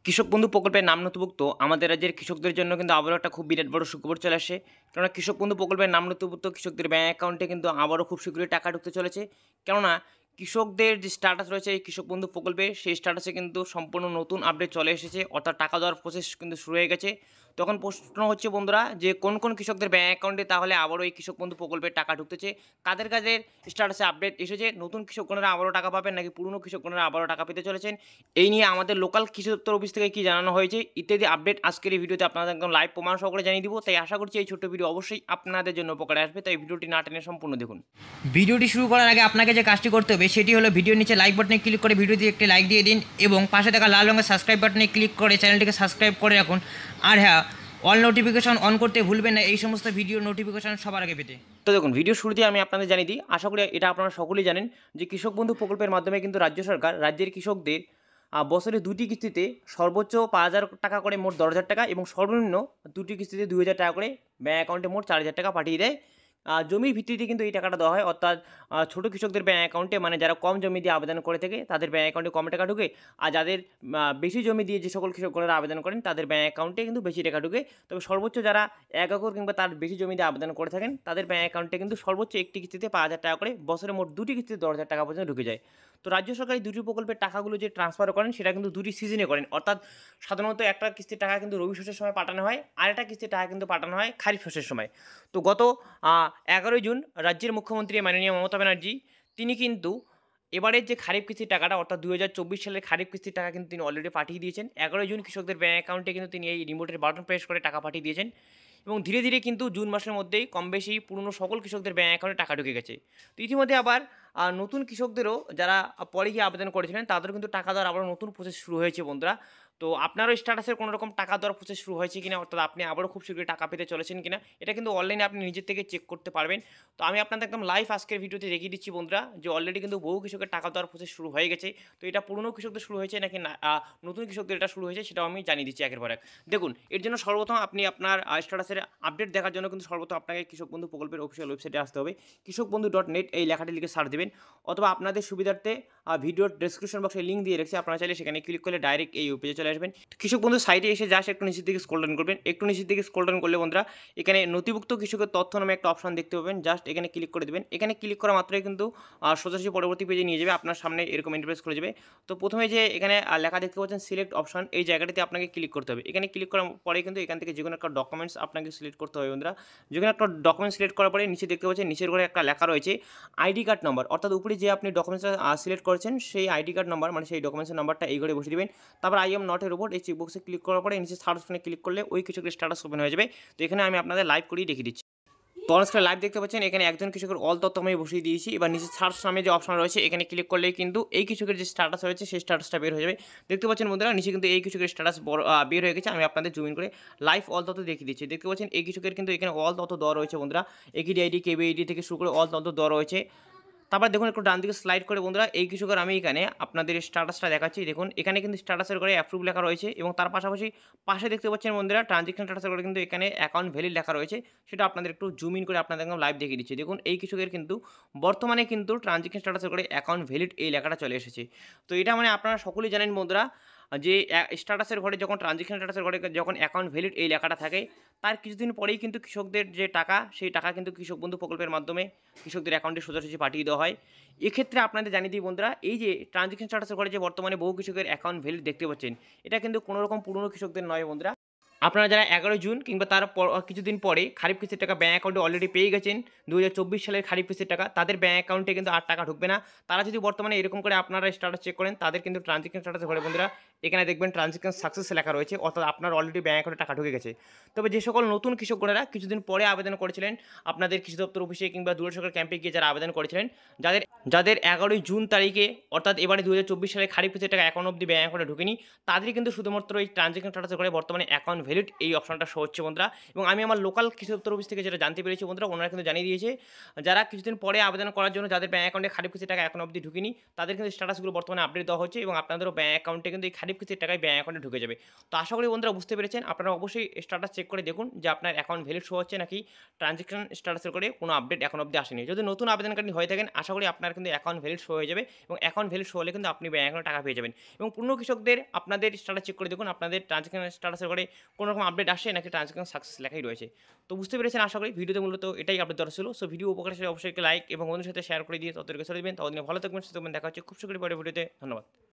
কৃষক বন্ধু প্রকল্পের নাম নথিভুক্ত আমাদের রাজ্যের কৃষকদের জন্য কিন্তু আবারও একটা খুব বিরাট বড় সুখবর চলে আসে। কেননা কৃষক বন্ধু প্রকল্পের নাম নথিভুক্ত কৃষকদের ব্যাঙ্ক অ্যাকাউন্টে কিন্তু আবারও খুব শীঘ্রই টাকা ঢুকতে চলেছে। কেননা কৃষকদের যে স্ট্যাটাস রয়েছে এই কৃষক বন্ধু প্রকল্পে, সেই স্ট্যাটাসে কিন্তু সম্পূর্ণ নতুন আপডেট চলে এসেছে, অর্থাৎ টাকা দেওয়ার প্রসেস কিন্তু শুরু হয়ে গেছে। তখন প্রশ্ন হচ্ছে বন্ধুরা, যে কোন কোন কৃষকদের ব্যাঙ্ক অ্যাকাউন্টে তাহলে আবারও এই কৃষক বন্ধু প্রকল্পের টাকা ঢুকতেছে, কাদের কাদের স্ট্যাটাসে আপডেট এসেছে, নতুন কৃষকগণেরা আবারও টাকা পাবেন নাকি পুরনো কৃষকগণেরা আবারও টাকা পেতে চলেছেন, এই নিয়ে আমাদের লোকাল কৃষি দপ্তর অফিস থেকে কী জানানো হয়েছে ইত্যাদি আপডেট আজকের এই ভিডিওতে আপনাদের একদম লাইভ প্রমাণ সহকারে জানিয়ে দিব। তাই আশা করছি এই ছোট্ট ভিডিও অবশ্যই আপনাদের জন্য উপকারে আসবে, তাই ভিডিওটি না টেনে সম্পূর্ণ দেখুন। ভিডিওটি শুরু করার আগে আপনাকে যে কাজটি করতে হবে সেটি হলো ভিডিওর নিচে লাইক বাটনে ক্লিক করে ভিডিওতে একটি লাইক দিয়ে দিন এবং পাশে থাকা লাল রঙের সাবস্ক্রাইব বাটনে ক্লিক করে চ্যানেলটিকে সাবস্ক্রাইব করে রাখুন। আর হ্যাঁ, অল নোটিফিকেশন অন করতে ভুলবেন না এই সমস্ত ভিডিও নোটিফিকেশন সবার আগে পেতে। তো দেখুন, ভিডিও শুরুতে আমি আপনাদের জানিয়ে দিই, আশা করি এটা আপনারা সকলেই জানেন যে কৃষক বন্ধু প্রকল্পের মাধ্যমে কিন্তু রাজ্য সরকার রাজ্যের কৃষকদের বছরে দুটি কিস্তিতে সর্বোচ্চ 5,000 টাকা করে মোট 10,000 টাকা এবং সর্বনিম্ন দুটি কিস্তিতে 2,000 টাকা করে ব্যাঙ্ক অ্যাকাউন্টে মোট 4,000 টাকা পাঠিয়ে দেয়। জমির ভিত্তিতে কিন্তু এই টাকাটা দেওয়া হয়, অর্থাৎ ছোটো কৃষকদের ব্যাঙ্ক অ্যাকাউন্টে, মানে যারা কম জমি দিয়ে আবেদন করে থাকে তাদের ব্যাঙ্ক অ্যাকাউন্টে কম টাকা ঢুকে, আর যাদের বেশি জমি দিয়ে যে সকল কৃষকরা আবেদন করেন তাদের ব্যাঙ্ক অ্যাকাউন্টে কিন্তু বেশি টাকা ঢুকে। তবে সর্বোচ্চ যারা 1 একর কিংবা তার বেশি জমি দিয়ে আবেদন করে থাকেন তাদের ব্যাঙ্ক অ্যাকাউন্টে কিন্তু সর্বোচ্চ একটি কিস্তিতে 5,000 টাকা করে, বছরে মোট দুটি কিস্তিতে 10,000 টাকা পর্যন্ত ঢুকে যায়। তো রাজ্য সরকার এই দুটি প্রকল্পের টাকাগুলো যে ট্রান্সফার করেন সেটা কিন্তু দুটি সিজনে করেন, অর্থাৎ সাধারণত একটা কিস্তির টাকা কিন্তু রবি শস্যের সময় পাঠানো হয়, আর একটা কিস্তির টাকা কিন্তু পাঠানো হয় খারিফ শস্যের সময়। তো গত 11ই জুন রাজ্যের মুখ্যমন্ত্রী মাননীয় মমতা ব্যানার্জি তিনি কিন্তু এবারের যে খারিফ কিস্তির টাকাটা, অর্থাৎ 2024 সালের খারিফ কিস্তির টাকা কিন্তু তিনি অলরেডি পাঠিয়ে দিয়েছেন। 11ই জুন কৃষকদের ব্যাঙ্ক অ্যাকাউন্টে কিন্তু তিনি এই রিমোটের বাটন প্রেস করে টাকা পাঠিয়ে দিয়েছেন এবং ধীরে ধীরে কিন্তু জুন মাসের মধ্যেই কম বেশি পুরনো সকল কৃষকদের ব্যাঙ্ক অ্যাকাউন্টে টাকা ঢুকে গেছে। তো ইতিমধ্যে আবার নতুন কৃষকদেরও যারা পরে গিয়ে আবেদন করেছিলেন তাদেরও কিন্তু টাকা দেওয়ার আবারও নতুন প্রসেস শুরু হয়েছে বন্ধুরা। তো আপনারও স্ট্যাটাসের কোনো রকম টাকা দেওয়ার প্রসেস শুরু হয়েছে কিনা, অর্থাৎ আপনি আবারও খুব শীঘ্রই টাকা পেতে চলেছেন কিনা, এটা কিন্তু অনলাইনে আপনি নিজের থেকে চেক করতে পারবেন। তো আমি আপনাদের একদম লাইভ আজকের ভিডিওতে দেখিয়ে দিচ্ছি বন্ধুরা, যে অলরেডি কিন্তু বহু কৃষকের টাকা দেওয়ার প্রসেস শুরু হয়ে গেছে। তো এটা পুরনো কৃষকদের শুরু হয়েছে নাকি না নতুন কৃষকদের এটা শুরু হয়েছে সেটাও আমি জানিয়ে দিচ্ছি একের পর এক। দেখুন, এর জন্য সর্বপ্রথম আপনি আপনার স্ট্যাটাসের আপডেট দেখার জন্য কিন্তু সর্বপ্রথম আপনাকে কৃষক বন্ধু প্রকল্পের অফিসিয়াল ওয়েবসাইটে আসতে হবে। কৃষকবন্ধু.net এই লেখাটি লিখে সার্চ দেবেন, অথবা আপনাদের সুবিধার্থে ভিডিওর ডেসক্রিপশন বক্সে লিঙ্ক দিয়ে রেখেছি, আপনারা চাইলে সেখানে ক্লিক করলে ডাইরেক্ট এই পেজে চলে আসবেন। কৃষক বন্ধু সাইটে এসে জাস্ট একটু নিচের দিকে স্ক্রল ডাউন করবেন, একটু নিচের দিকে স্ক্রল ডাউন করলে বন্ধুরা এখানে নথিভুক্ত কৃষকের তথ্য নামে একটা অপশন দেখতে পাবেন, জাস্ট এখানে ক্লিক করে দেবেন। এখানে ক্লিক করা মাত্রই কিন্তু সোজাসুজি পরবর্তী পেজে নিয়ে যাবে, আপনার সামনে এরকম ইন্টারফেস খুলে যাবে। তো প্রথমে যে এখানে লেখা দেখতে পাচ্ছেন সিলেক্ট অপশন, এই জায়গাটিতে আপনাকে ক্লিক করতে হবে। এখানে ক্লিক করার পরে কিন্তু এখান থেকে যে কোনো একটা ডকুমেন্টস আপনাকে সিলেক্ট করতে হবে বন্ধুরা। যে কোনো একটা ডকুমেন্টস সিলেক্ট করার পরে নিচে দেখতে পাচ্ছেন নিচের ঘরে একটা লেখা রয়েছে আইডি কার্ড নম্বর, অর্থাৎ উপরে যে আপনি ডকুমেন্টসটা সিলেক্ট করেছেন সেই আইডি কার্ড নম্বর, মানে সেই ডকুমেন্টসের নাম্বারটা এই ঘরে বসিয়ে দেবেন। তারপর আই এম নটের উপর এই চেকবক্সে ক্লিক করার পরে নিচে সার্চ অপশনে ক্লিক করলে ওই কৃষকের স্ট্যাটাস ওপেন হয়ে যাবে। তো এখানে আমি আপনাদের লাইভ করেই দেখিয়ে দিচ্ছি। তো অনস্ক্রিনে লাইভ দেখতে পাচ্ছেন, এখানে একজন কৃষকের অল তথ্য আমি বসিয়ে দিয়েছি। এবার নিচে সার্চ নামে যে অপশন রয়েছে এখানে ক্লিক করলেই কিন্তু এই কৃষকের যে স্ট্যাটাস রয়েছে সেই স্ট্যাটাসটা বের হয়ে যাবে। দেখতে পাচ্ছেন বন্ধুরা নিচে কিন্তু এই কৃষকের স্ট্যাটাস বের হয়ে গেছে। আমি আপনাদের জুম ইন করে লাইভ অল তথ্য দেখিয়ে দিচ্ছি। দেখতে পাচ্ছেন এই কৃষকের কিন্তু এখানে অল তথ্য দেওয়া রয়েছে বন্ধুরা, একিডি আইডি কেবিআইডি থেকে শুরু করে অল তথ্য দেওয়া রয়েছে। তারপর দেখুন একটু ডান দিকে স্লাইড করে বন্ধুরা এই কৃষকের আমি এখানে আপনাদের স্ট্যাটাসটা দেখাচ্ছি। দেখুন এখানে কিন্তু স্ট্যাটাসের ঘরে অ্যাপ্রুভ লেখা রয়েছে এবং তার পাশাপাশি পাশে দেখতে পাচ্ছেন বন্ধুরা ট্রানজেকশন স্ট্যাটাসের ঘরে কিন্তু এখানে অ্যাকাউন্ট ভ্যালিড লেখা রয়েছে, সেটা আপনাদের একটু জুম ইন করে আপনাদের একদম লাইভ দেখিয়ে দিচ্ছি। দেখুন এই কৃষকের কিন্তু বর্তমানে কিন্তু ট্রানজেকশন স্ট্যাটাসের ঘরে অ্যাকাউন্ট ভ্যালিড এই লেখাটা চলে এসেছে। তো এটা মানে আপনারা সকলেই জানেন বন্ধুরা, যে স্ট্যাটাসের ঘরে যখন ট্রানজেকশন স্ট্যাটাসের ঘরে যখন অ্যাকাউন্ট ভ্যালিড এই লেখাটা থাকে তার কিছুদিন পরেই কিন্তু কৃষকদের যে টাকা সেই টাকা কিন্তু কৃষক বন্ধু প্রকল্পের মাধ্যমে কৃষকদের অ্যাকাউন্টে সোজাসুজি পাঠিয়ে দেওয়া হয়। এক্ষেত্রে আপনাদের জানিয়ে দিই বন্ধুরা, এই যে ট্রানজেকশন স্ট্যাটাসের ঘরে যে বর্তমানে বহু কৃষকের অ্যাকাউন্ট ভ্যালিড দেখতে পাচ্ছেন, এটা কিন্তু কোনো রকম পুরনো কৃষকদের নয় বন্ধুরা। আপনারা যারা 11 জুন কিংবা তার কিছুদিন পরে খারিফ কিস্তির টাকা ব্যাঙ্ক অ্যাকাউন্টে অলরেডি পেয়ে গেছেন 2024 সালের খারিফ কিস্তির টাকা, তাদের ব্যাঙ্ক অ্যাকাউন্টে কিন্তু আর টাকা ঢুকবে না। তারা যদি বর্তমানে এরকম করে আপনারা স্ট্যাটাস চেক করেন তাদের কিন্তু ট্রানজেকশন স্ট্যাটাসে ঘরে বন্ধুরা এখানে দেখবেন ট্রানজেকশন সাকসেস লেখা রয়েছে, অর্থাৎ আপনার অলরেডি ব্যাঙ্ক অ্যাকাউন্টে টাকা ঢুকে গেছে। তবে যে সকল নতুন কৃষকরা কিছুদিন পরে আবেদন করেছিলেন আপনাদের কৃষি দপ্তর অফিসে কিংবা দূর সরকার ক্যাম্পে গিয়ে যারা আবেদন করেছিলেন, যাদের 11 জুন তারিখে অর্থাৎ এবারে 2024 সালে খারিফ কিস্তির টাকা এখন অবধি ব্যাঙ্ক অ্যাকাউন্টে ঢুকেনি, তাদেরই কিন্তু শুধুমাত্র এই ট্রানজেকশন স্ট্যাটাসে করে বর্তমানে অ্যাকাউন্ট ভ্যালিড এই অপশনটা শো হচ্ছে বন্ধুরা। এবং আমি আমার লোকাল কৃষি দপ্তর অফিস থেকে যেটা জানতে পেরেছি বন্ধুরা, ওনারা কিন্তু জানিয়ে দিয়েছে যারা কিছুদিন পরে আবেদন করার জন্য যাদের ব্যাঙ্ক অ্যাকাউন্টে খারিফ কিস্তির টাকা এখন অবধি ঢুকেনি তাদের কিন্তু স্ট্যাটাসগুলো বর্তমানে আপডেট দেওয়া হচ্ছে এবং আপনাদেরও ব্যাঙ্ক অ্যাকাউন্টে কিন্তু এই খারিফ আগের কিস্তির টাকায় ব্যাঙ্ক অ্যাকাউন্টে ঢুকে যাবে। তো আশা করি বন্ধুরা বুঝতে পেরেছেন। আপনারা অবশ্যই স্ট্যাটাস চেক করে দেখুন যে আপনার অ্যাকাউন্ট ভ্যালিড শো হচ্ছে নাকি ট্রানজ্যাকশন স্ট্যাটাসের করে কোনো আপডেট এখন অবধি আসেনি। যদি নতুন আবেদনকারী হয়ে থাকেন আশা করি আপনার কিন্তু অ্যাকাউন্ট ভ্যালিড শো হয়ে যাবে এবং অ্যাকাউন্ট ভ্যালিড শো হলে কিন্তু আপনি ব্যাঙ্ক অ্যাকাউন্টে টাকা পেয়ে যাবেন। এবং পূর্ণ কৃষকদের আপনাদের স্ট্যাটাস চেক করে দেখুন আপনাদের ট্রানজ্যাকশন স্ট্যাটাসের করে কোনো রকম আপডেট আসে নাকি ট্রানজ্যাকশন সাকসেস লেখাই রয়েছে। তো বুঝতে পেরেছেন আশা করি। ভিডিওতে মূলত এটাই আপডেট দেওয়ার ছিল। সো ভিডিও উপকার আসলে অবশ্যই একটা লাইক এবং বন্ধুদের সাথে শেয়ার করে দিয়ে ততদিন ভালো থাকবেন, ততদিন ভালো থাকবেন, সুস্থ থাকবেন। দেখা হচ্ছে খুব শীঘ্রই পরের ভিডিওতে। ধন্যবাদ।